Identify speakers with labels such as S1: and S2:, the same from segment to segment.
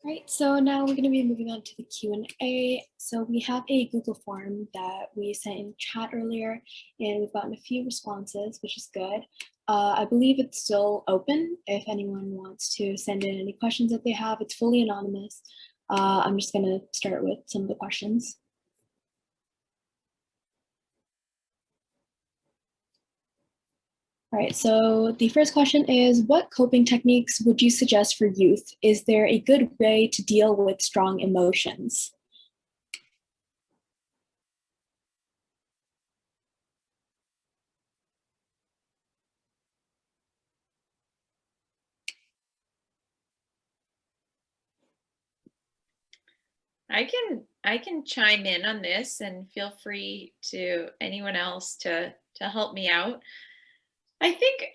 S1: Right, so now we're going to be moving on to the Q&A. So we have a Google form that we sent in chat earlier, and we've gotten a few responses, which is good. I believe it's still open if anyone wants to send in any questions that they have. It's fully anonymous. I'm just going to start with some of the questions. All right, so the first question is, what coping techniques would you suggest for youth? Is there a good way to deal with strong emotions?
S2: I can chime in on this, and feel free to anyone else to help me out. I think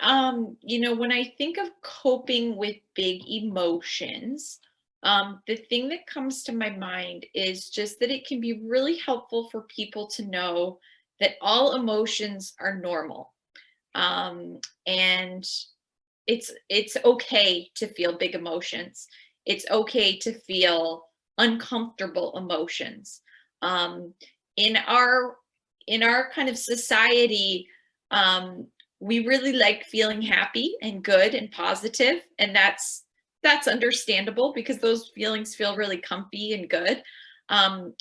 S2: when I think of coping with big emotions, the thing that comes to my mind is just that it can be really helpful for people to know that all emotions are normal. And it's okay to feel big emotions. It's okay to feel uncomfortable emotions. Um, in our in our kind of society, um, we really like feeling happy and good and positive, and that's understandable because those feelings feel really comfy and good.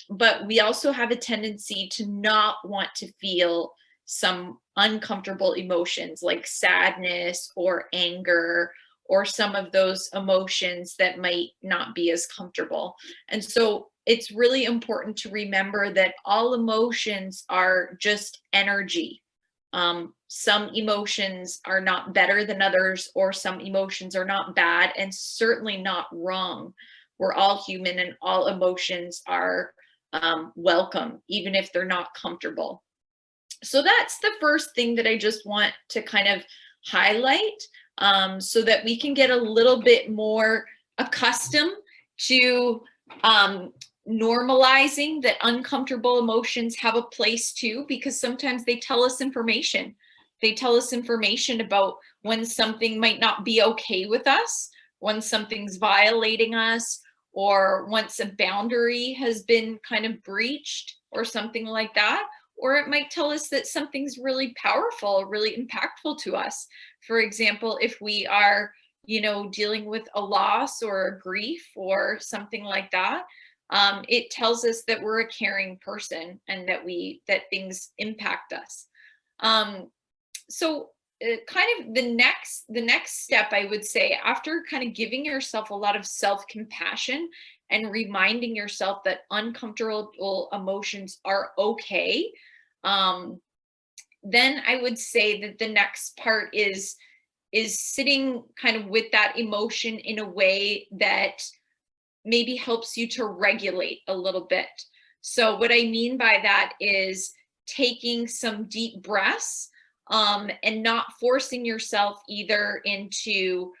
S2: But we also have a tendency to not want to feel some uncomfortable emotions like sadness or anger or some of those emotions that might not be as comfortable. And so it's really important to remember that all emotions are just energy. Some emotions are not better than others, or some emotions are not bad and certainly not wrong. We're all human, and all emotions are welcome, even if they're not comfortable. So that's the first thing that I just want to kind of highlight, so that we can get a little bit more accustomed to normalizing that uncomfortable emotions have a place too, because sometimes they tell us information. They tell us information about when something might not be okay with us, when something's violating us, or once a boundary has been kind of breached, or something like that. Or it might tell us that something's really powerful, really impactful to us. For example, if we are, dealing with a loss or a grief or something like that, it tells us that we're a caring person and that things impact us. Um, so kind of the next step, I would say, after kind of giving yourself a lot of self-compassion and reminding yourself that uncomfortable emotions are okay, um, then I would say that the next part is sitting kind of with that emotion in a way that maybe helps you to regulate a little bit. So what I mean by that is taking some deep breaths, and not forcing yourself either into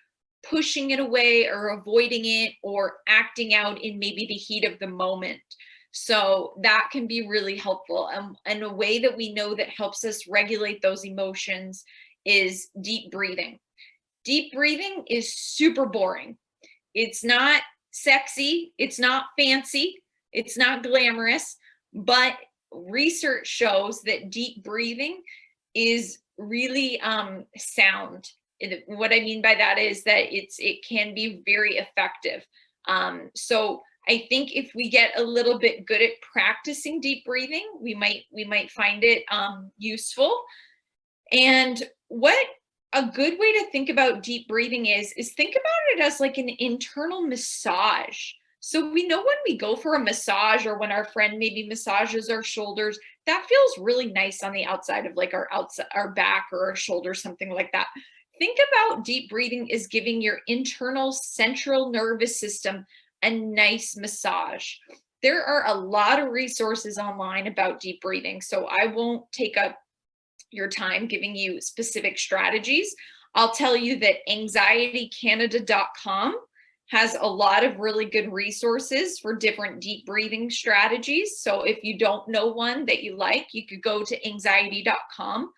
S2: pushing it away or avoiding it or acting out in maybe the heat of the moment. So that can be really helpful. And a way that we know that helps us regulate those emotions is deep breathing. Deep breathing is super boring. It's not sexy, it's not fancy, it's not glamorous, but research shows that deep breathing is really sound. What I mean by that is that it can be very effective. So I think if we get a little bit good at practicing deep breathing, we might find it useful. And what a good way to think about deep breathing is think about it as like an internal massage. So we know when we go for a massage, or when our friend maybe massages our shoulders, that feels really nice on the outside of like our back or our shoulder, something like that. Think about deep breathing as giving your internal central nervous system a nice massage. There are a lot of resources online about deep breathing, so I won't take up your time giving you specific strategies. I'll tell you that anxietycanada.com has a lot of really good resources for different deep breathing strategies. So if you don't know one that you like, you could go to anxiety.com.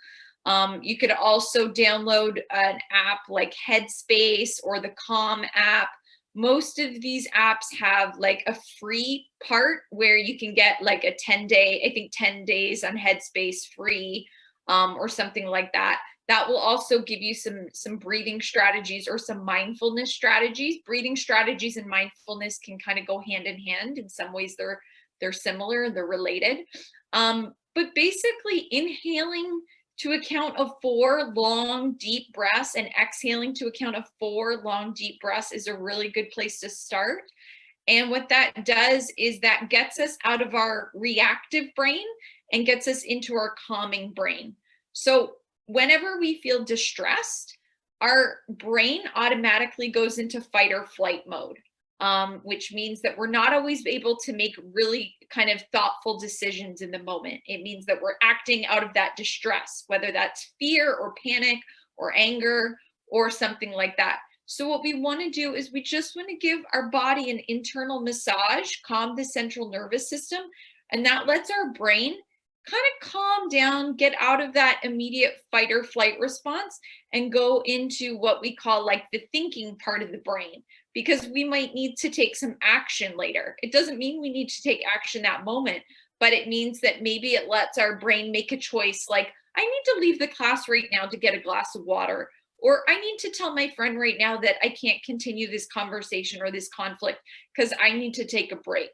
S2: You could also download an app like Headspace or the Calm app. Most of these apps have like a free part where you can get like a 10-day, I think 10 days on Headspace free, or something like that. That will also give you some breathing strategies or some mindfulness strategies. Breathing strategies and mindfulness can kind of go hand in hand. In some ways, they're similar, they're related. But basically, inhaling to account of 4 long, deep breaths and exhaling to account of 4 long, deep breaths is a really good place to start. And what that does is that gets us out of our reactive brain and gets us into our calming brain. So whenever we feel distressed, our brain automatically goes into fight or flight mode, which means that we're not always able to make really kind of thoughtful decisions in the moment. It means that we're acting out of that distress, whether that's fear or panic or anger or something like that. So what we want to do is we just want to give our body an internal massage, calm the central nervous system, and that lets our brain kind of calm down, get out of that immediate fight or flight response and go into what we call like the thinking part of the brain, because we might need to take some action later. It doesn't mean we need to take action that moment, but it means that maybe it lets our brain make a choice like, I need to leave the class right now to get a glass of water, or I need to tell my friend right now that I can't continue this conversation or this conflict because I need to take a break.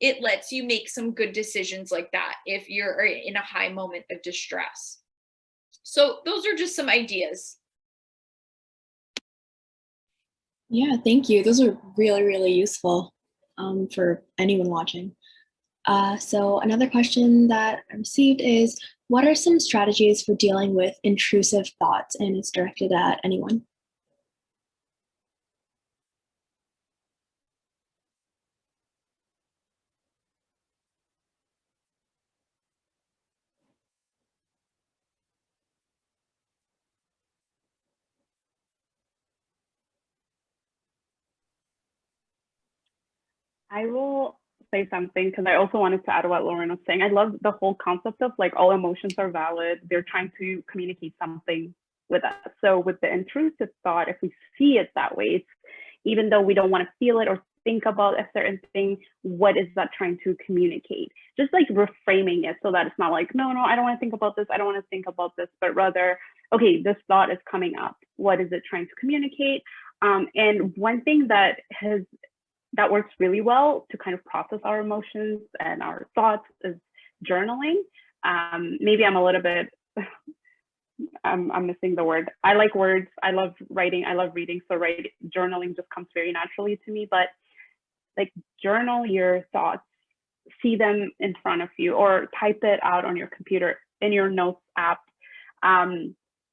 S2: It lets you make some good decisions like that if you're in a high moment of distress. So those are just some ideas.
S1: Yeah, thank you. Those are really, really useful for anyone watching. So another question that I received is, what are some strategies for dealing with intrusive thoughts? And it's directed at anyone.
S3: I will say something because I also wanted to add what Lauren was saying. I love the whole concept of like all emotions are valid. They're trying to communicate something with us. So with the intrusive thought, if we see it that way, it's, even though we don't want to feel it or think about a certain thing, what is that trying to communicate? Just like reframing it so that it's not like, no, I don't want to think about this. I don't want to think about this, but rather, okay, this thought is coming up. What is it trying to communicate? And one thing that works really well to kind of process our emotions and our thoughts is journaling. Maybe I'm a little bit, I'm missing the word. I like words. I love writing. I love reading. So journaling just comes very naturally to me. But like journal your thoughts, see them in front of you, or type it out on your computer in your notes app.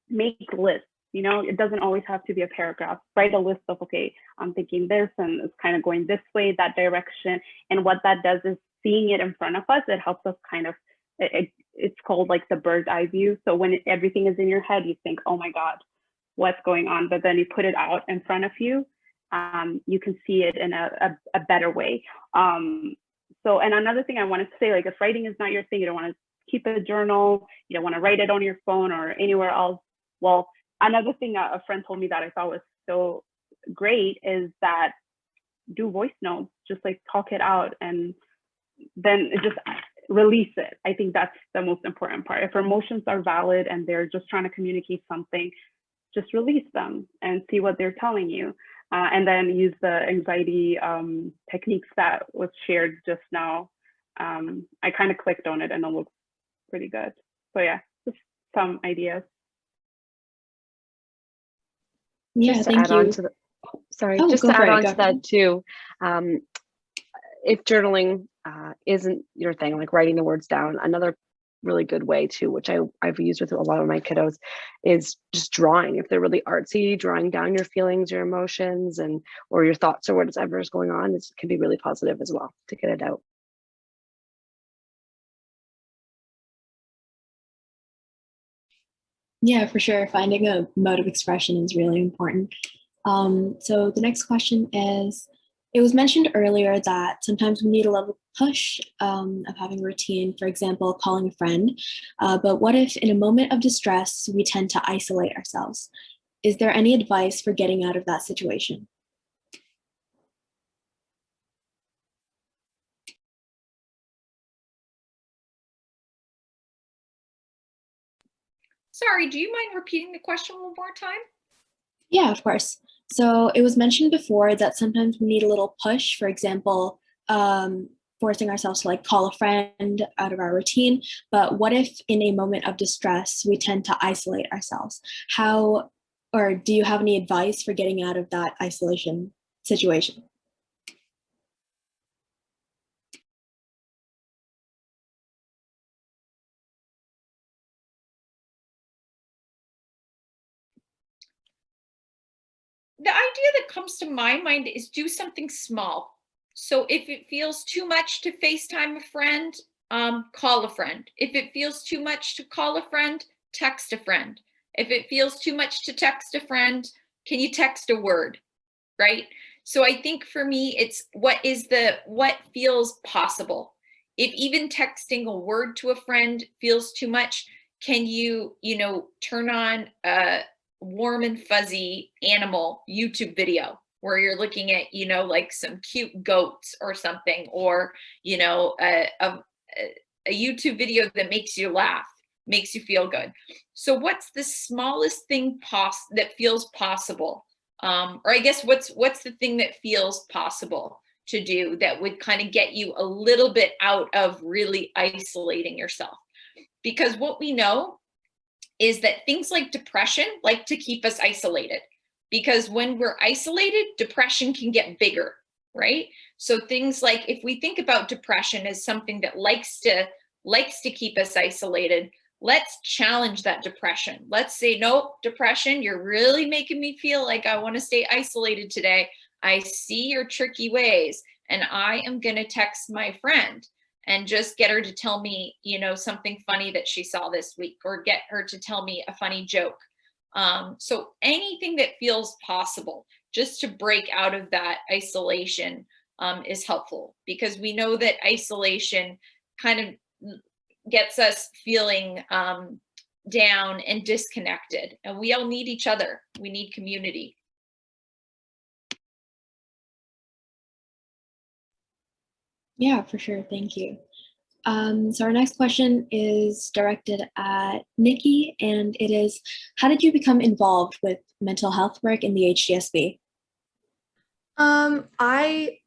S3: Make lists. You know, it doesn't always have to be a paragraph. Write a list of, okay, I'm thinking this and it's kind of going this way, that direction. And what that does is seeing it in front of us, it helps us kind of, it's called like the bird's eye view. So when everything is in your head, you think, oh my God, what's going on? But then you put it out in front of you, you can see it in a better way. So, and another thing I wanted to say, like if writing is not your thing, you don't want to keep a journal, you don't want to write it on your phone or anywhere else. Well, another thing a friend told me that I thought was so great is that do voice notes, just like talk it out and then just release it. I think that's the most important part. If emotions are valid and they're just trying to communicate something, just release them and see what they're telling you. And then use the anxiety techniques that was shared just now. I kind of clicked on it and it looks pretty good. So yeah, just some ideas.
S1: Yeah,
S4: just to
S1: thank
S4: add on
S1: you.
S4: to the, sorry,
S1: Oh,
S4: just
S1: go
S4: to
S1: for
S4: add
S1: it,
S4: on
S1: go
S4: to
S1: for it.
S4: that too, if journaling isn't your thing, like writing the words down, another really good way too, which I've used with a lot of my kiddos, is just drawing. If they're really artsy, drawing down your feelings, your emotions, and or your thoughts or whatever is going on, it can be really positive as well to get it out.
S1: Yeah, for sure. Finding a mode of expression is really important. So the next question is, it was mentioned earlier that sometimes we need a little push of having a routine, for example, calling a friend. But what if in a moment of distress, we tend to isolate ourselves? Is there any advice for getting out of that situation?
S2: Sorry, do you mind repeating the question one more time?
S1: Yeah, of course. So it was mentioned before that sometimes we need a little push, for example, forcing ourselves to like call a friend out of our routine. But what if in a moment of distress, we tend to isolate ourselves? How, or do you have any advice for getting out of that isolation situation?
S2: The idea that comes to my mind is do something small. So if it feels too much to FaceTime a friend, call a friend. If it feels too much to call a friend, text a friend. If it feels too much to text a friend, can you text a word? Right? So I think for me, it's what feels possible. If even texting a word to a friend feels too much, can you turn on a warm and fuzzy animal YouTube video where you're looking at, like some cute goats or something, or, a YouTube video that makes you laugh, makes you feel good. So what's the smallest thing that feels possible? Or I guess what's the thing that feels possible to do that would kind of get you a little bit out of really isolating yourself? Because what we know is that things like depression like to keep us isolated, because when we're isolated, depression can get bigger, right? So things like, if we think about depression as something that likes to keep us isolated, let's challenge that depression. Let's say, nope, depression, you're really making me feel like I want to stay isolated today. I see your tricky ways, and I am going to text my friend and just get her to tell me, something funny that she saw this week, or get her to tell me a funny joke. So anything that feels possible just to break out of that isolation is helpful, because we know that isolation kind of gets us feeling down and disconnected, and we all need each other. We need community.
S1: Yeah, for sure. Thank you. So our next question is directed at Nikki, and it is, how did you become involved with mental health work in the HGSB?
S5: I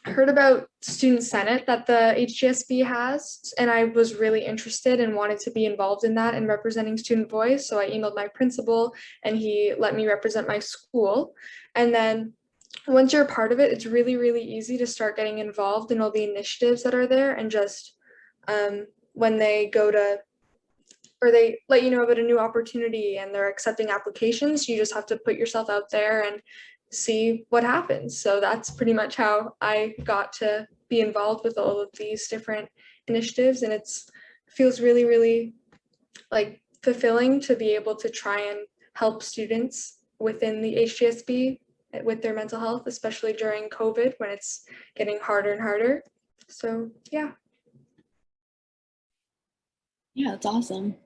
S5: heard about Student Senate that the HGSB has, and I was really interested and wanted to be involved in that and representing student voice. So I emailed my principal and he let me represent my school. And then once you're a part of it, it's really, really easy to start getting involved in all the initiatives that are there. And just when they go to, or they let you know about a new opportunity and they're accepting applications, you just have to put yourself out there and see what happens. So that's pretty much how I got to be involved with all of these different initiatives. And feels really, really like fulfilling to be able to try and help students within the HGSB with their mental health, especially during COVID when it's getting harder and harder. So yeah.
S1: Yeah, that's awesome.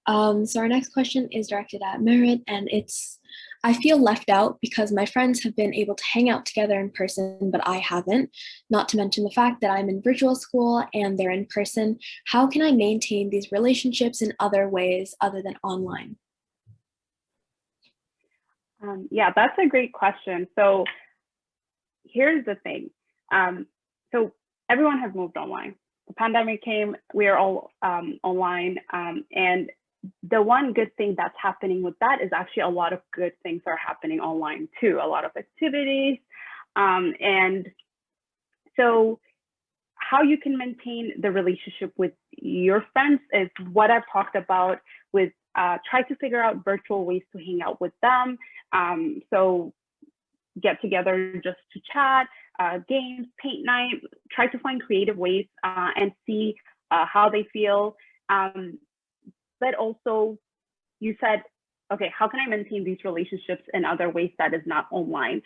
S1: So our next question is directed at Merit, and it's, I feel left out because my friends have been able to hang out together in person, but I haven't, not to mention the fact that I'm in virtual school and they're in person. How can I maintain these relationships in other ways other than online?
S3: Yeah, that's a great question. So here's the thing. So everyone has moved online. The pandemic came, we are all online. And the one good thing that's happening with that is actually a lot of good things are happening online too, a lot of activities. And so how you can maintain the relationship with your friends is what I've talked about with try to figure out virtual ways to hang out with them. So get together just to chat, games, paint night, try to find creative ways and see how they feel. But also you said, okay, how can I maintain these relationships in other ways that is not online?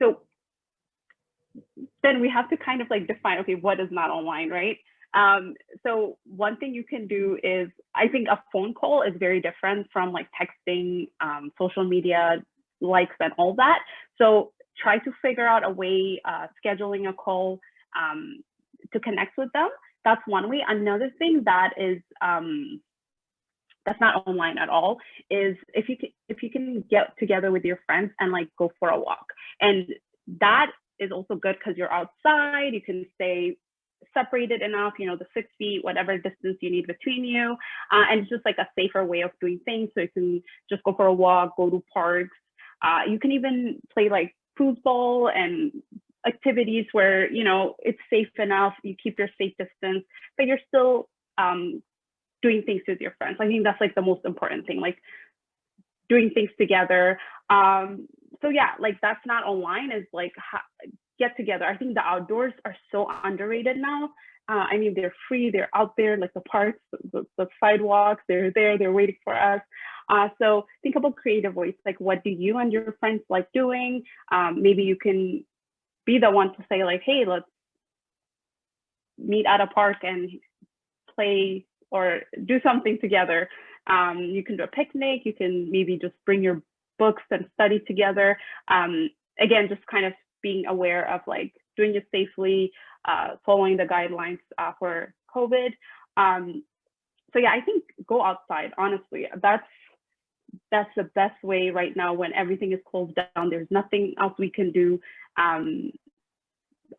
S3: So then we have to kind of like define, okay, what is not online, right? So one thing you can do is, I think a phone call is very different from like texting, social media, likes and all that. So try to figure out a way, scheduling a call to connect with them. that's one way. Another thing that is that's not online at all is if you can get together with your friends and like go for a walk. And that is also good because you're outside, you can stay separated enough, you know, the 6 feet, whatever distance you need between you. And it's just like a safer way of doing things. So you can just go for a walk, go to parks. You can even play like foosball and activities where, you know, it's safe enough, you keep your safe distance, but you're still doing things with your friends. I think that's like the most important thing, like doing things together. So yeah, like that's not online, is like get together. I think the outdoors are so underrated now. I mean, they're free, they're out there, like the parks, the sidewalks, they're there, they're waiting for us. So think about creative ways, like what do you and your friends like doing? Maybe you can be the one to say like, hey, let's meet at a park and play or do something together. You can do a picnic, you can maybe just bring your books and study together. Again, just kind of being aware of like doing it safely, following the guidelines for COVID. So yeah, I think go outside, honestly. That's the best way right now when everything is closed down. There's nothing else we can do. I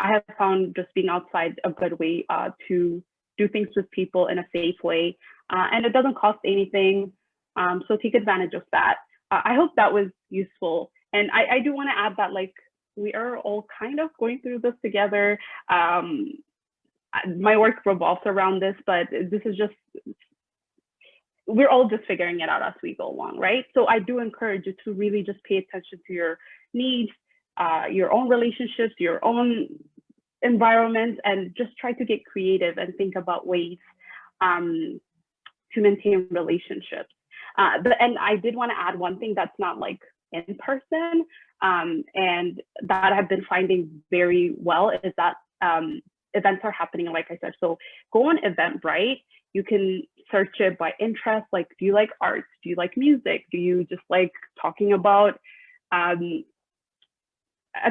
S3: have found just being outside a good way to do things with people in a safe way. And it doesn't cost anything. So take advantage of that. I hope that was useful. And I do want to add that like we are all kind of going through this together. My work revolves around this, but this is just, we're all just figuring it out as we go along, right? So I do encourage you to really just pay attention to your needs, your own relationships, your own environment, and just try to get creative and think about ways to maintain relationships. And I did want to add one thing that's not like in person, and that I've been finding very well is that events are happening, like I said. So go on Eventbrite. You can search it by interest. Like, do you like arts? Do you like music? Do you just like talking about a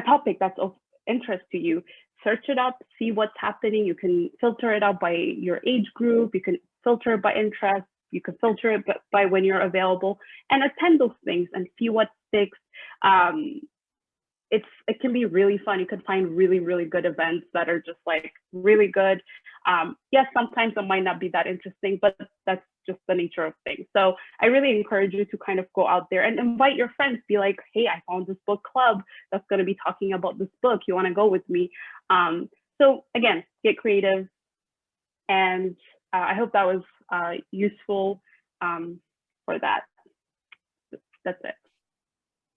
S3: topic that's of interest to you? Search it up, see what's happening. You can filter it out by your age group. You can filter it by interest. You can filter it by when you're available, and attend those things and see what sticks. It can be really fun. You can find really, really good events that are just like really good. Yes, sometimes it might not be that interesting, but that's just the nature of things. So I really encourage you to kind of go out there and invite your friends. Be like, hey, I found this book club that's going to be talking about this book. You want to go with me? So again, get creative. And I hope that was useful for that. That's it.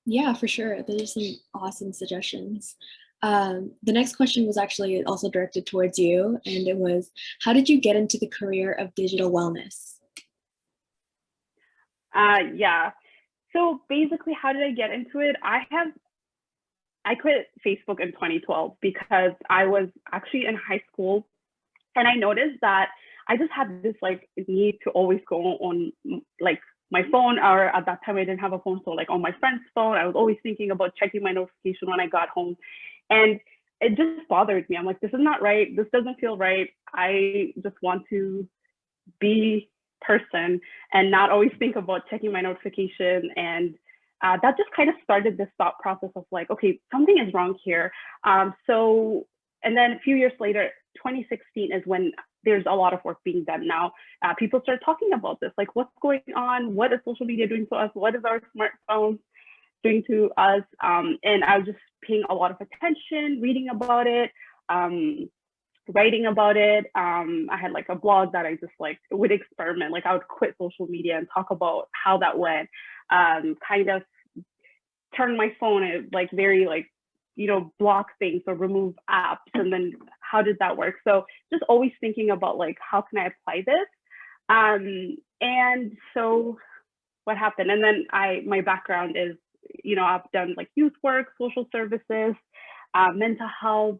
S1: Yeah, for sure. Those are some awesome suggestions. The next question was actually also directed towards you, and it was, how did you get into the career of digital wellness?
S3: Yeah. So basically, how did I get into it? I quit Facebook in 2012 because I was actually in high school, and I noticed that I just had this like need to always go on like my phone, or at that time I didn't have a phone, so like on my friend's phone. I was always thinking about checking my notification when I got home, and it just bothered me. I'm like, this is not right. This doesn't feel right. I just want to be person and not always think about checking my notification. And that just kind of started this thought process of like, okay, something is wrong here. So, and then a few years later, 2016 is when there's a lot of work being done now. People start talking about this, like what's going on? What is social media doing to us? What is our smartphones doing to us? And I was just paying a lot of attention, reading about it, writing about it. I had like a blog that I just like would experiment. Like I would quit social media and talk about how that went. Kind of turn my phone and like very like, you know, block things or remove apps, and then how did that work? So just always thinking about like, how can I apply this? And so what happened? And then my background is, you know, I've done like youth work, social services, mental health,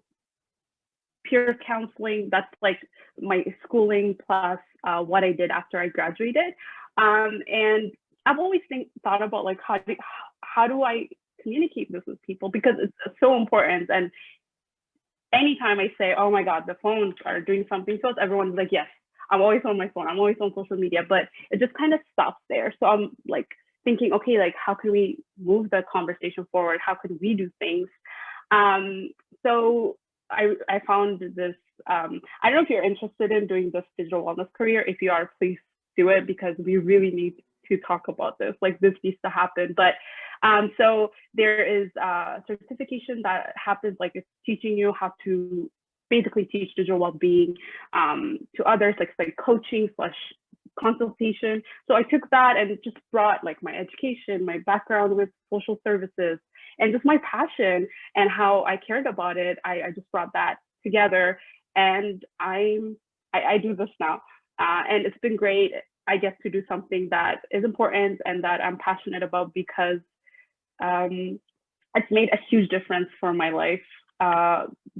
S3: peer counseling. That's like my schooling plus what I did after I graduated. And I've always thought about like, how do I communicate this with people, because it's so important. And anytime I say, oh my God, the phones are doing something to us, everyone's like, yes, I'm always on my phone. I'm always on social media, but it just kind of stops there. So I'm like thinking, okay, like how can we move the conversation forward? How could we do things? So I found this, I don't know if you're interested in doing this digital wellness career. If you are, please do it, because we really need to talk about this. Like this needs to happen. But so there is a certification that happens, like it's teaching you how to basically teach digital well-being to others, like coaching / consultation. So I took that and it just brought like my education, my background with social services, and just my passion and how I cared about it. I just brought that together, and I do this now, and it's been great. I get to do something that is important and that I'm passionate about, because it's made a huge difference for my life,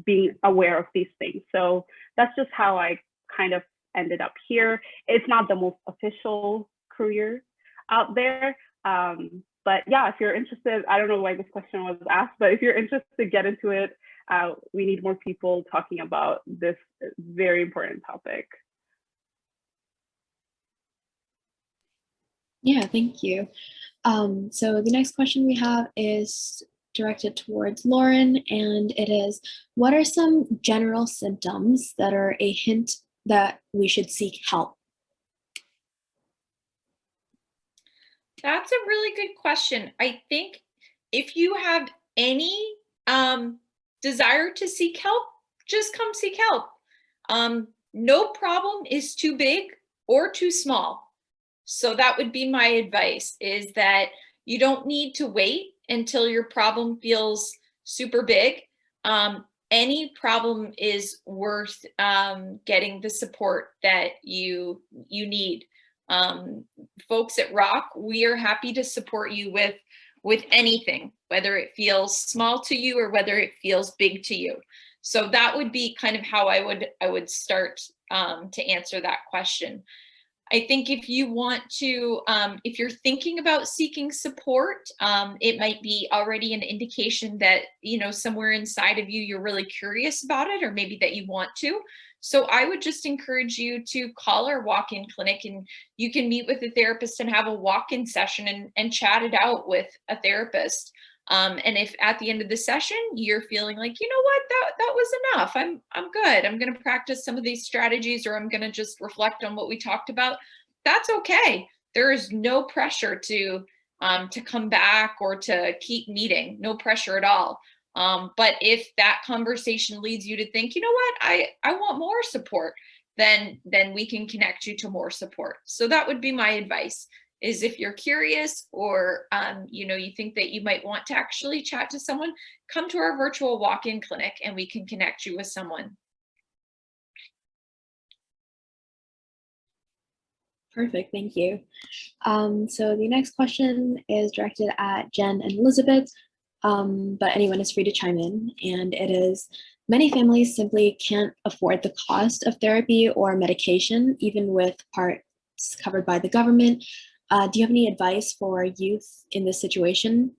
S3: being aware of these things. So that's just how I kind of ended up here. It's not the most official career out there. But yeah, if you're interested, I don't know why this question was asked, but if you're interested, get into it. We need more people talking about this very important topic.
S1: Yeah, thank you. So the next question we have is directed towards Lauren, and it is, what are some general symptoms that are a hint that we should seek help?
S2: That's a really good question. I think if you have any desire to seek help, just come seek help. No problem is too big or too small. So that would be my advice, is that you don't need to wait until your problem feels super big. Any problem is worth getting the support that you need. Folks at Rock, we are happy to support you with anything, whether it feels small to you or whether it feels big to you. So that would be kind of how I would start to answer that question. I think if you want to, if you're thinking about seeking support, it might be already an indication that, you know, somewhere inside of you, you're really curious about it, or maybe that you want to. So I would just encourage you to call our walk-in clinic, and you can meet with a therapist and have a walk-in session and chat it out with a therapist. And if at the end of the session you're feeling like, you know what, that was enough, I'm good, I'm going to practice some of these strategies, or I'm going to just reflect on what we talked about, that's okay. There is no pressure to come back or to keep meeting, no pressure at all. But if that conversation leads you to think, you know what, I want more support, then we can connect you to more support. So that would be my advice, is if you're curious, or you know, you think that you might want to actually chat to someone, come to our virtual walk-in clinic and we can connect you with someone.
S1: Perfect, thank you. So the next question is directed at Jen and Elizabeth, but anyone is free to chime in, and it is, many families simply can't afford the cost of therapy or medication, even with parts covered by the government. Do you have any advice for youth in this situation?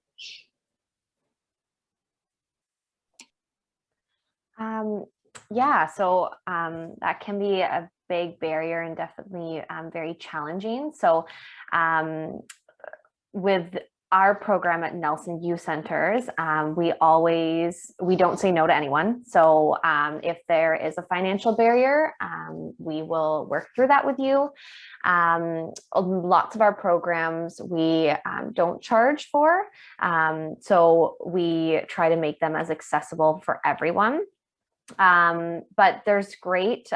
S6: Yeah, so that can be a big barrier and definitely very challenging. So with our program at Nelson Youth Centers, we don't say no to anyone. So if there is a financial barrier, we will work through that with you. Lots of our programs we don't charge for. So we try to make them as accessible for everyone. But there's great,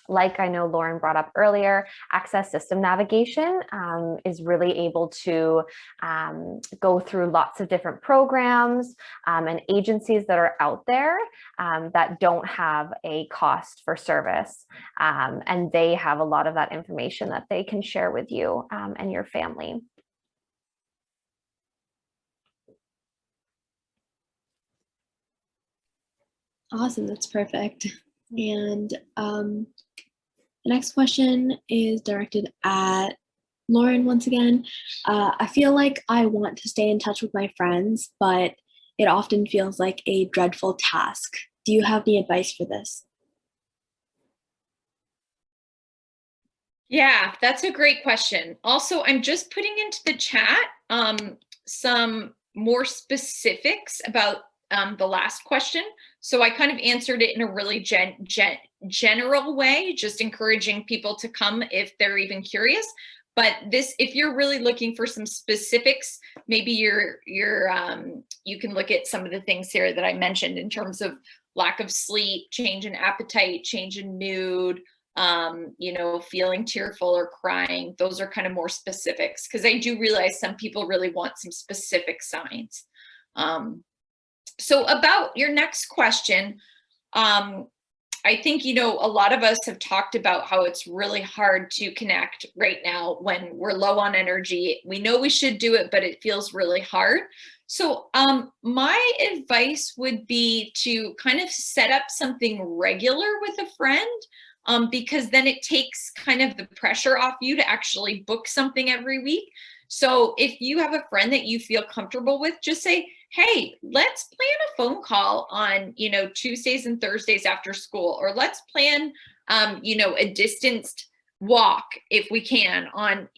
S6: like I know Lauren brought up earlier, access system navigation is really able to go through lots of different programs and agencies that are out there that don't have a cost for service. And they have a lot of that information that they can share with you and your family.
S1: Awesome, that's perfect. And the next question is directed at Lauren once again. I feel like I want to stay in touch with my friends, but it often feels like a dreadful task. Do do you have any advice for this?
S2: Yeah, that's a great question. Also, I'm just putting into the chat some more specifics about the last question. So I kind of answered it in a really general way, just encouraging people to come if they're even curious. But this, if you're really looking for some specifics, maybe you can look at some of the things here that I mentioned in terms of lack of sleep, change in appetite, change in mood, feeling tearful or crying. Those are kind of more specifics, because I do realize some people really want some specific signs. So about your next question, I think, a lot of us have talked about how it's really hard to connect right now when we're low on energy. We know we should do it, but it feels really hard. So my advice would be to kind of set up something regular with a friend, because then it takes kind of the pressure off you to actually book something every week. So if you have a friend that you feel comfortable with, just say, hey, let's plan a phone call on, Tuesdays and Thursdays after school, or let's plan, a distanced walk if we can on,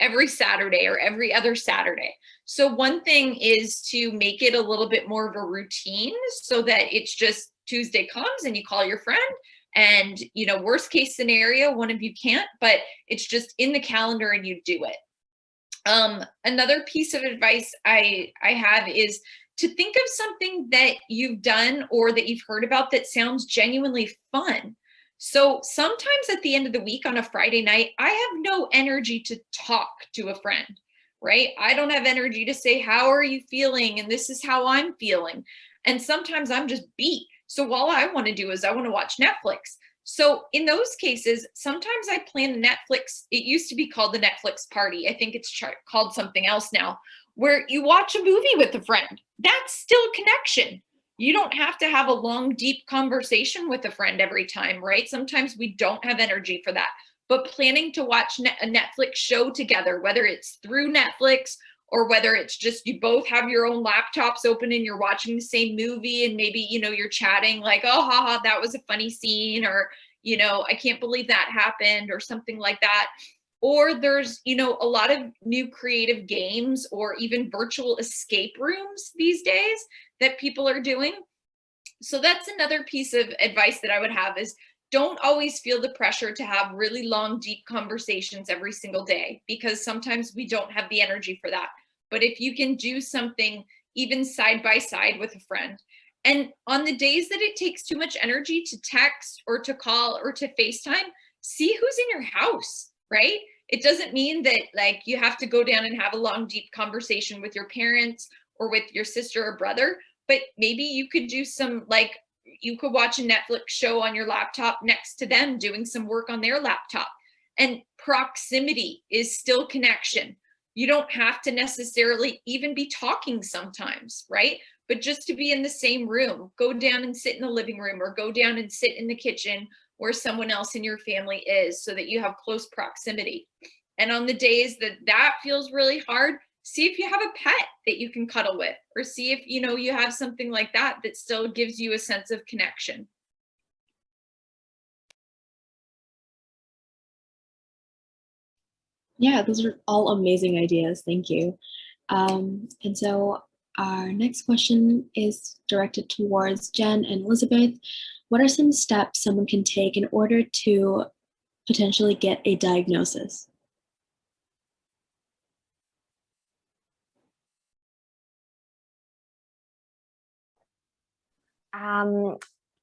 S2: every Saturday or every other Saturday. So one thing is to make it a little bit more of a routine, so that it's just Tuesday comes and you call your friend, and, worst case scenario, one of you can't, but it's just in the calendar and you do it. Another piece of advice I have is to think of something that you've done or that you've heard about that sounds genuinely fun. So sometimes at the end of the week on a Friday night, I have no energy to talk to a friend, right? I don't have energy to say, how are you feeling? And this is how I'm feeling. And sometimes I'm just beat. So all I want to do is I want to watch Netflix. So in those cases, sometimes I plan a Netflix. It used to be called the Netflix party. I think it's called something else now, where you watch a movie with a friend. That's still connection. You don't have to have a long, deep conversation with a friend every time, right? Sometimes we don't have energy for that. But planning to watch a Netflix show together, whether it's through Netflix or whether it's just you both have your own laptops open and you're watching the same movie, and maybe, you're chatting like, oh, haha, that was a funny scene, or, I can't believe that happened, or something like that. Or there's, a lot of new creative games or even virtual escape rooms these days that people are doing. So that's another piece of advice that I would have is don't always feel the pressure to have really long, deep conversations every single day, because sometimes we don't have the energy for that. But if you can do something even side by side with a friend, and on the days that it takes too much energy to text or to call or to FaceTime, see who's in your house, right? It doesn't mean that like you have to go down and have a long, deep conversation with your parents or with your sister or brother, but maybe you could do some you could watch a Netflix show on your laptop next to them doing some work on their laptop. And proximity is still connection. You don't have to necessarily even be talking sometimes, right? But just to be in the same room, go down and sit in the living room, or go down and sit in the kitchen where someone else in your family is, so that you have close proximity. And on the days that feels really hard, see if you have a pet that you can cuddle with, or see if, you have something like that that still gives you a sense of connection.
S1: Yeah, those are all amazing ideas. Thank you. And so our next question is directed towards Jen and Elizabeth. What are some steps someone can take in order to potentially get a diagnosis?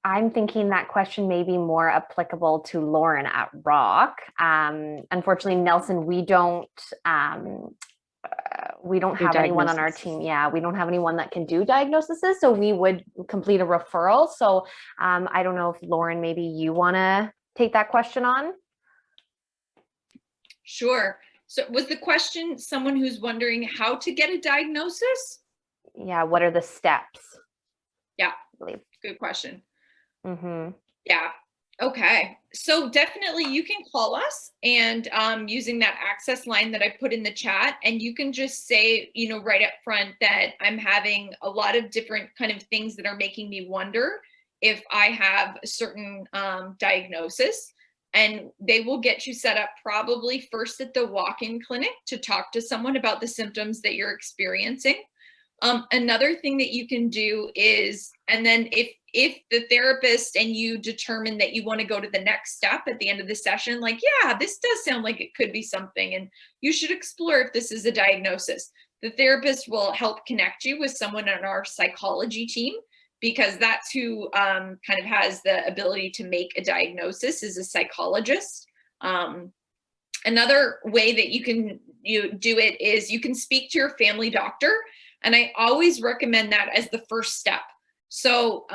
S6: I'm thinking that question may be more applicable to Lauren at Rock. Unfortunately, Nelson, we don't have anyone on our team. Yeah, we don't have anyone that can do diagnoses, so we would complete a referral. So I don't know if Lauren, maybe you want to take that question on?
S2: Sure. So was the question someone who's wondering how to get a diagnosis?
S6: Yeah, what are the steps?
S2: Yeah, good question.
S6: Mm-hmm.
S2: Yeah. Okay. So definitely you can call us, and using that access line that I put in the chat, and you can just say, right up front that I'm having a lot of different kind of things that are making me wonder if I have a certain diagnosis, and they will get you set up probably first at the walk-in clinic to talk to someone about the symptoms that you're experiencing. Another thing that you can do is, and then if the therapist and you determine that you want to go to the next step at the end of the session, like, yeah, this does sound like it could be something, and you should explore if this is a diagnosis. The therapist will help connect you with someone on our psychology team, because that's who kind of has the ability to make a diagnosis, is a psychologist. Another way that you do it is you can speak to your family doctor. And I always recommend that as the first step. So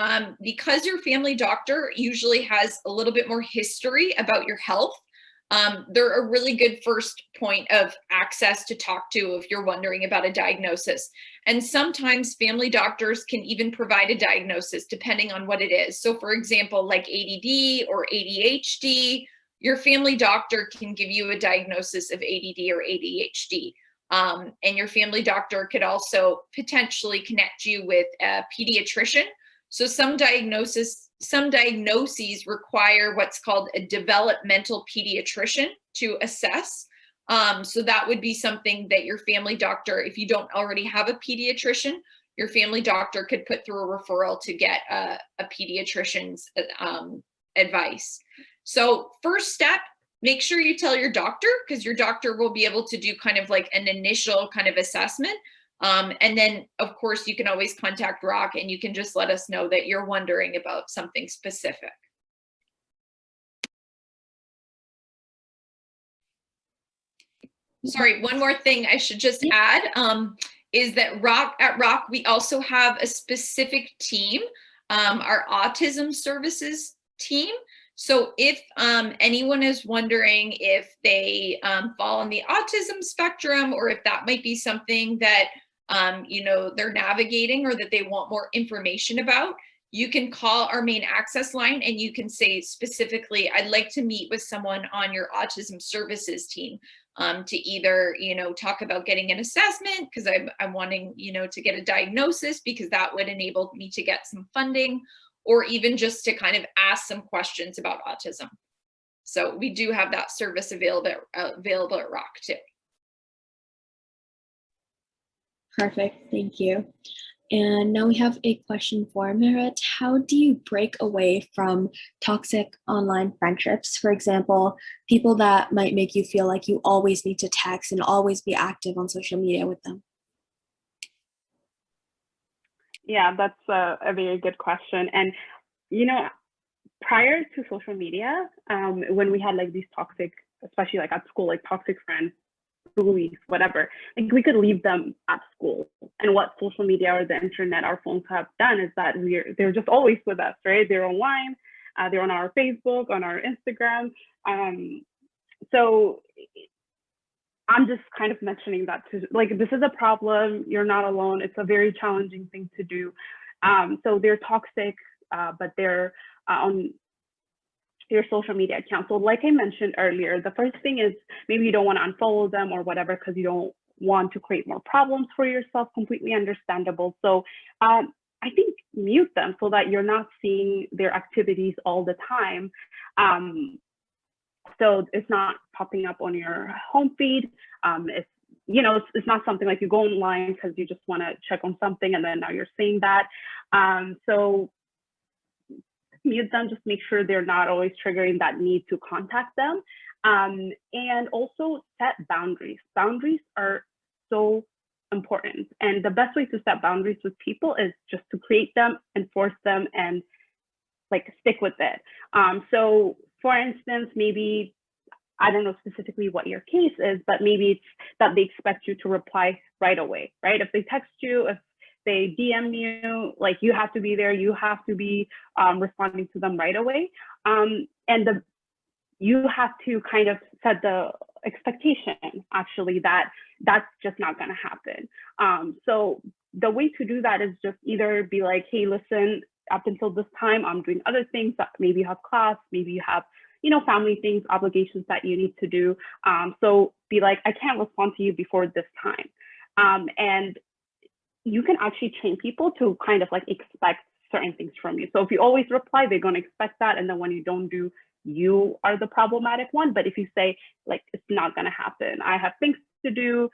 S2: because your family doctor usually has a little bit more history about your health, they're a really good first point of access to talk to if you're wondering about a diagnosis. And sometimes family doctors can even provide a diagnosis depending on what it is. So for example, like ADD or ADHD, your family doctor can give you a diagnosis of ADD or ADHD. And your family doctor could also potentially connect you with a pediatrician. So some diagnoses require what's called a developmental pediatrician to assess. So that would be something that your family doctor, if you don't already have a pediatrician, your family doctor could put through a referral to get a pediatrician's advice. So first step, make sure you tell your doctor, because your doctor will be able to do kind of like an initial kind of assessment. And then of course you can always contact Rock and you can just let us know that you're wondering about something specific. Sorry, one more thing I should just add is that at Rock, we also have a specific team, our autism services team. So if anyone is wondering if they fall on the autism spectrum, or if that might be something that they're navigating or that they want more information about, you can call our main access line and you can say specifically, I'd like to meet with someone on your autism services team to either, talk about getting an assessment, because I'm wanting, to get a diagnosis, because that would enable me to get some funding, or even just to kind of ask some questions about autism. So we do have that service available at Rock too.
S1: Perfect, thank you. And now we have a question for Merit. How do you break away from toxic online friendships? For example, people that might make you feel like you always need to text and always be active on social media with them.
S3: Yeah, that's a very good question. And, prior to social media, when we had like these toxic, especially like at school, like toxic friends, bullies, whatever, like we could leave them at school. And what social media or the internet, our phones have done is that they're just always with us, right? They're online, they're on our Facebook, on our Instagram. So I'm just kind of mentioning that to, like, this is a problem. You're not alone. It's a very challenging thing to do. So they're toxic, but they're on your social media account. So like I mentioned earlier, the first thing is maybe you don't want to unfollow them or whatever because you don't want to create more problems for yourself. Completely understandable. So I think mute them so that you're not seeing their activities all the time. So it's not popping up on your home feed. It's not something like you go online because you just want to check on something and then now you're seeing that. So mute them, just make sure they're not always triggering that need to contact them. And also set boundaries. Boundaries are so important. And the best way to set boundaries with people is just to create them, enforce them, and like stick with it. So for instance, maybe, I don't know specifically what your case is, but maybe it's that they expect you to reply right away, right? If they text you, if they DM you, like you have to be there, you have to be responding to them right away. And you have to kind of set the expectation, actually, that that's just not going to happen. So the way to do that is just either be like, hey, listen, up until this time, I'm doing other things. That maybe you have class, maybe you have, family things, obligations that you need to do. So be like, I can't respond to you before this time. And you can actually train people to kind of like expect certain things from you. So if you always reply, they're going to expect that. And then when you don't do, you are the problematic one. But if you say, like, it's not going to happen, I have things to do,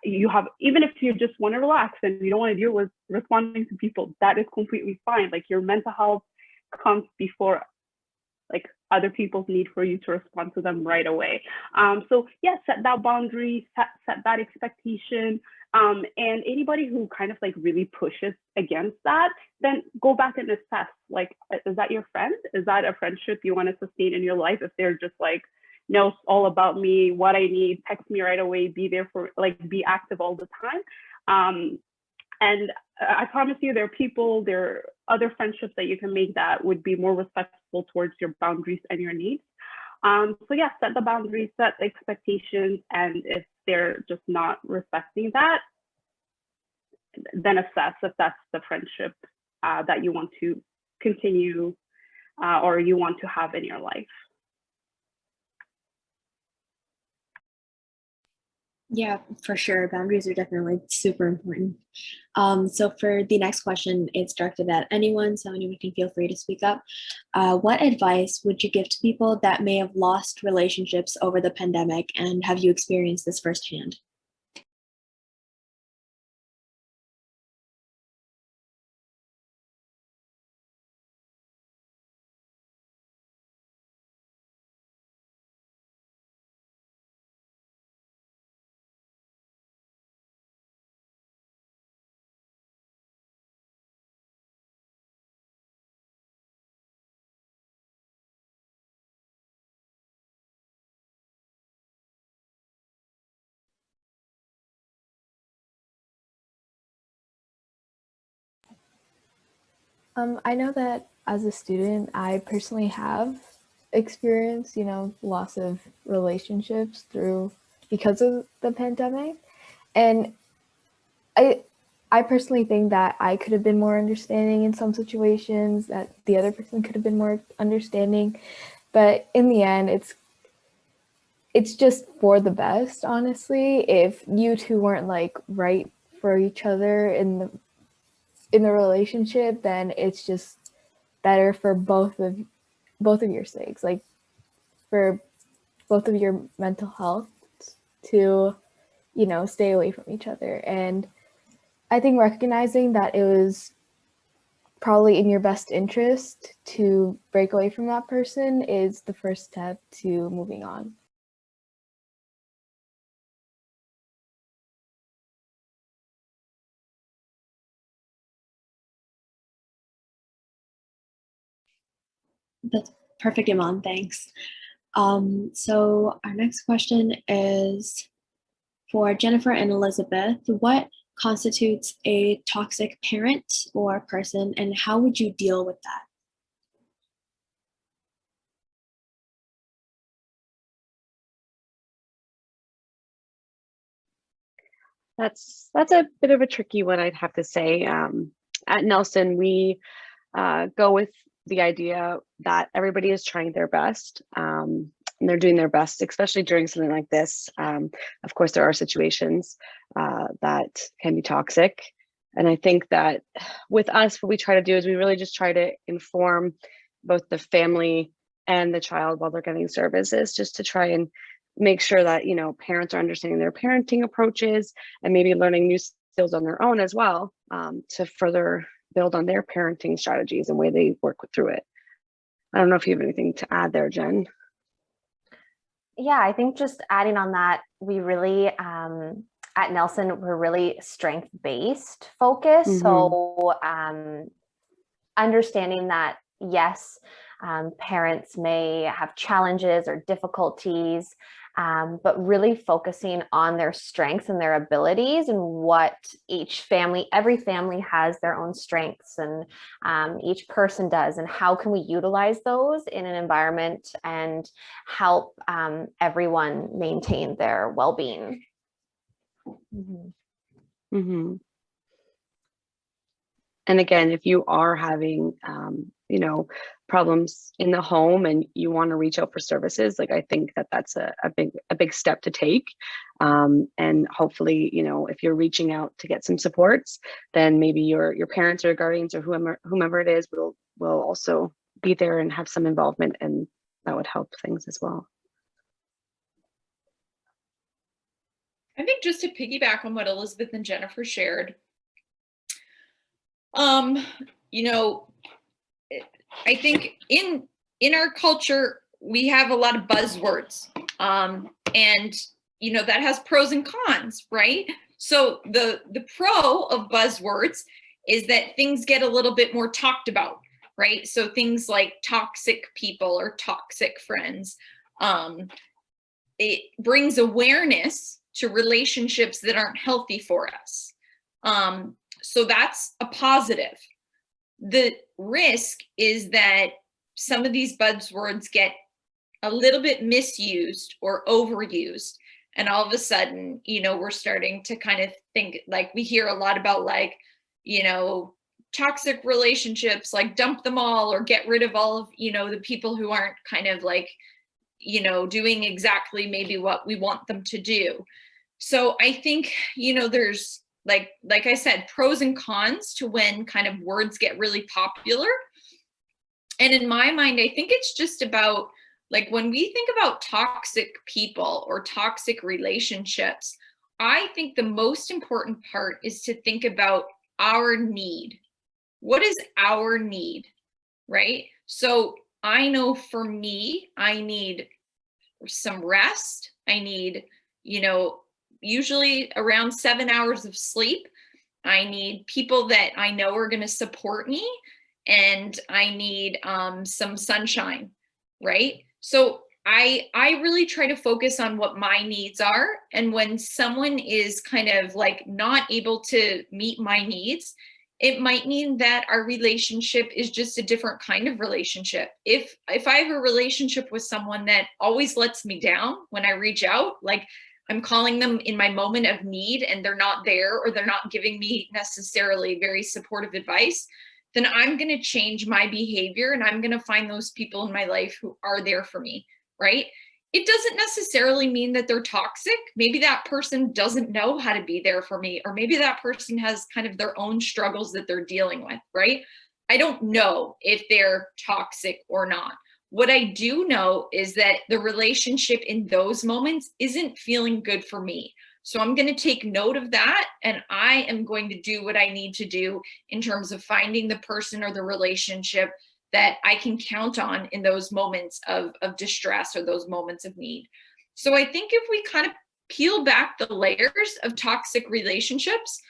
S3: you have, even if you just want to relax and you don't want to deal with responding to people, that is completely fine. Like, your mental health comes before like other people's need for you to respond to them right away. So yeah, set that boundary, set that expectation. And anybody who kind of like really pushes against that, then go back and assess, like, is that your friend? Is that a friendship you want to sustain in your life? If they're just like, no, it's all about me, what I need, text me right away, be there for, like, be active all the time. And I promise you, there are other friendships that you can make that would be more respectful towards your boundaries and your needs. So yeah, set the boundaries, set the expectations, and if they're just not respecting that, then assess if that's the friendship that you want to continue or you want to have in your life.
S1: Yeah, for sure. Boundaries are definitely super important. So for the next question, it's directed at anyone, so anyone can feel free to speak up. What advice would you give to people that may have lost relationships over the pandemic, and have you experienced this firsthand?
S7: I know that as a student, I personally have experienced, loss of relationships because of the pandemic. And I personally think that I could have been more understanding in some situations, that the other person could have been more understanding. But in the end, it's just for the best, honestly. If you two weren't like right for each other in the relationship, then it's just better for both of your sakes, like for both of your mental health, to stay away from each other. And I think recognizing that it was probably in your best interest to break away from that person is the first step to moving on.
S1: That's perfect, Iman. Thanks. So our next question is for Jennifer and Elizabeth. What constitutes a toxic parent or person, and how would you deal with that?
S4: That's a bit of a tricky one, I'd have to say. At Nelson, we go with the idea that everybody is trying their best, and they're doing their best, especially during something like this. Of course, there are situations that can be toxic. And I think that with us, what we try to do is we really just try to inform both the family and the child while they're getting services, just to try and make sure that, parents are understanding their parenting approaches and maybe learning new skills on their own as well, to further build on their parenting strategies and way they work through it. I don't know if you have anything to add there, Jen.
S6: Yeah, I think just adding on that, we really, at Nelson, we're really strength-based focused.
S4: Mm-hmm.
S6: So understanding that, yes, parents may have challenges or difficulties, but really focusing on their strengths and their abilities, and what every family has their own strengths, and each person does, and how can we utilize those in an environment and help everyone maintain their well-being.
S4: Mm-hmm. Mm-hmm. And again, if you are having, problems in the home and you want to reach out for services, like, I think that that's a big step to take. And hopefully, you know, if you're reaching out to get some supports, then maybe your parents or guardians or whomever it is will also be there and have some involvement, and that would help things as well.
S2: I think just to piggyback on what Elizabeth and Jennifer shared, you know, I think in our culture, we have a lot of buzzwords, and you know, that has pros and cons, right? So the pro of buzzwords is that things get a little bit more talked about, right? So things like toxic people or toxic friends, it brings awareness to relationships that aren't healthy for us. So that's a positive. The risk is that some of these buzzwords get a little bit misused or overused. And all of a sudden, you know, we're starting to kind of think, like, we hear a lot about, like, you know, toxic relationships, like dump them all or get rid of all of, you know, the people who aren't kind of like, you know, doing exactly maybe what we want them to do. So I think, you know, there's like I said, pros and cons to when kind of words get really popular. And in my mind, I think it's just about, like, when we think about toxic people or toxic relationships, I think the most important part is to think about our need. What is our need, right? So I know for me, I need some rest. I need, you know, usually around 7 hours of sleep. I need people that I know are going to support me, and I need some sunshine, right? So I really try to focus on what my needs are, and when someone is kind of like not able to meet my needs, it might mean that our relationship is just a different kind of relationship. If I have a relationship with someone that always lets me down when I reach out, like I'm calling them in my moment of need and they're not there, or they're not giving me necessarily very supportive advice, then I'm going to change my behavior and I'm going to find those people in my life who are there for me, right? It doesn't necessarily mean that they're toxic. Maybe that person doesn't know how to be there for me, or maybe that person has kind of their own struggles that they're dealing with, right? I don't know if they're toxic or not. What I do know is that the relationship in those moments isn't feeling good for me. So I'm going to take note of that, and I am going to do what I need to do in terms of finding the person or the relationship that I can count on in those moments of distress or those moments of need. So I think if we kind of peel back the layers of toxic relationships,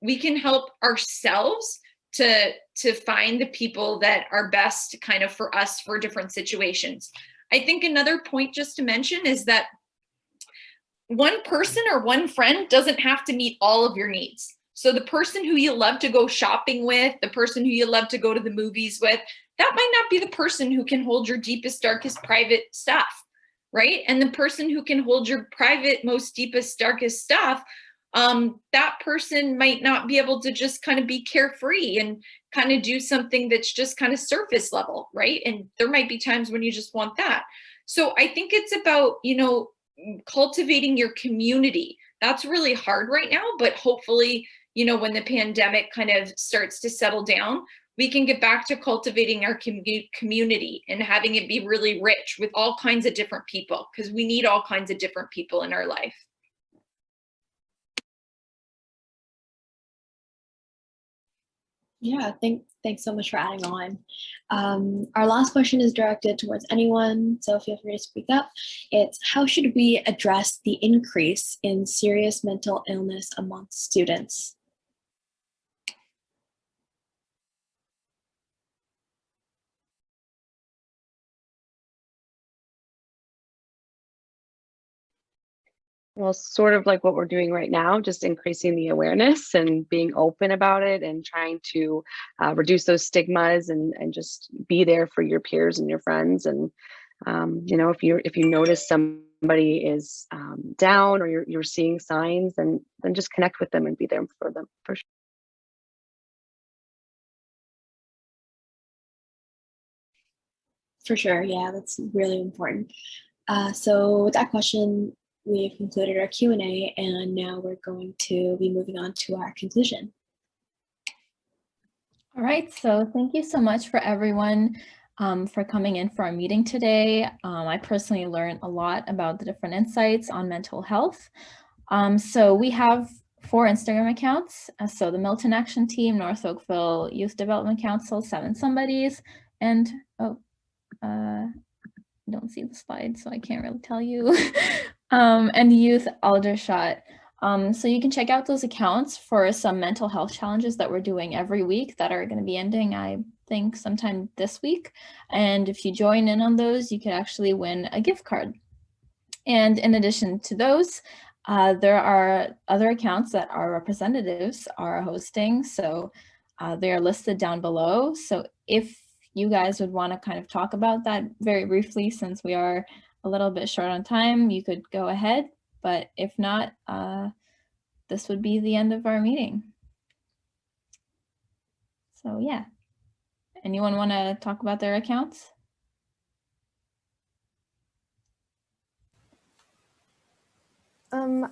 S2: we can help ourselves to find the people that are best kind of for us for different situations. I think another point just to mention is that one person or one friend doesn't have to meet all of your needs. So the person who you love to go shopping with, the person who you love to go to the movies with, that might not be the person who can hold your deepest, darkest private stuff, right? And the person who can hold your private, most deepest, darkest stuff, that person might not be able to just kind of be carefree and kind of do something that's just kind of surface level, right? And there might be times when you just want that. So I think it's about, you know, cultivating your community. That's really hard right now, but hopefully, you know, when the pandemic kind of starts to settle down, we can get back to cultivating our community and having it be really rich with all kinds of different people, because we need all kinds of different people in our life.
S1: Yeah, thanks so much for adding on. Our last question is directed towards anyone, so feel free to speak up. It's, how should we address the increase in serious mental illness amongst students?
S4: Well, sort of like what we're doing right now, just increasing the awareness and being open about it, and trying to reduce those stigmas, and just be there for your peers and your friends. And you know, if you notice somebody is down, or you're seeing signs, then just connect with them and be there for them, for sure.
S1: For sure, yeah, that's really important. So with that question, we've concluded our Q&A, and now we're going to be moving on to our conclusion.
S8: All right, so thank you so much for everyone for coming in for our meeting today. I personally learned a lot about the different insights on mental health. So we have 4 Instagram accounts. So the Milton Action Team, North Oakville Youth Development Council, 7 Somebodies, and I don't see the slide, so I can't really tell you. And Youth Aldershot. So you can check out those accounts for some mental health challenges that we're doing every week that are going to be ending, I think, sometime this week. And if you join in on those, you could actually win a gift card. And in addition to those, there are other accounts that our representatives are hosting. So they are listed down below. So if you guys would want to kind of talk about that very briefly, since we are a little bit short on time, you could go ahead. But if not, this would be the end of our meeting. So yeah, anyone want to talk about their accounts?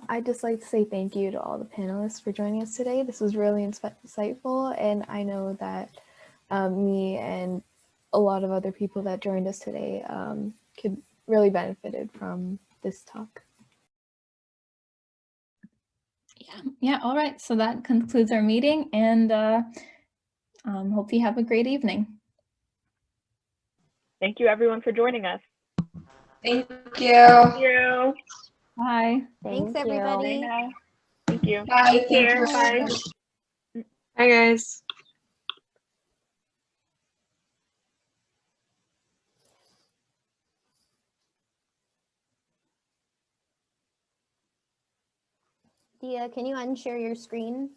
S7: I'd just like to say thank you to all the panelists for joining us today. This was really insightful, and I know that me and a lot of other people that joined us today could really benefited from this talk.
S8: Yeah, all right. So that concludes our meeting, and hope you have a great evening.
S9: Thank you, everyone, for joining us.
S5: Thank you.
S9: Thank you.
S8: Bye.
S6: Thanks,
S4: Thank you.
S6: everybody.
S9: Thank you.
S5: Bye.
S9: Take care. Bye.
S3: Hi, guys.
S6: Dia, can you unshare your screen?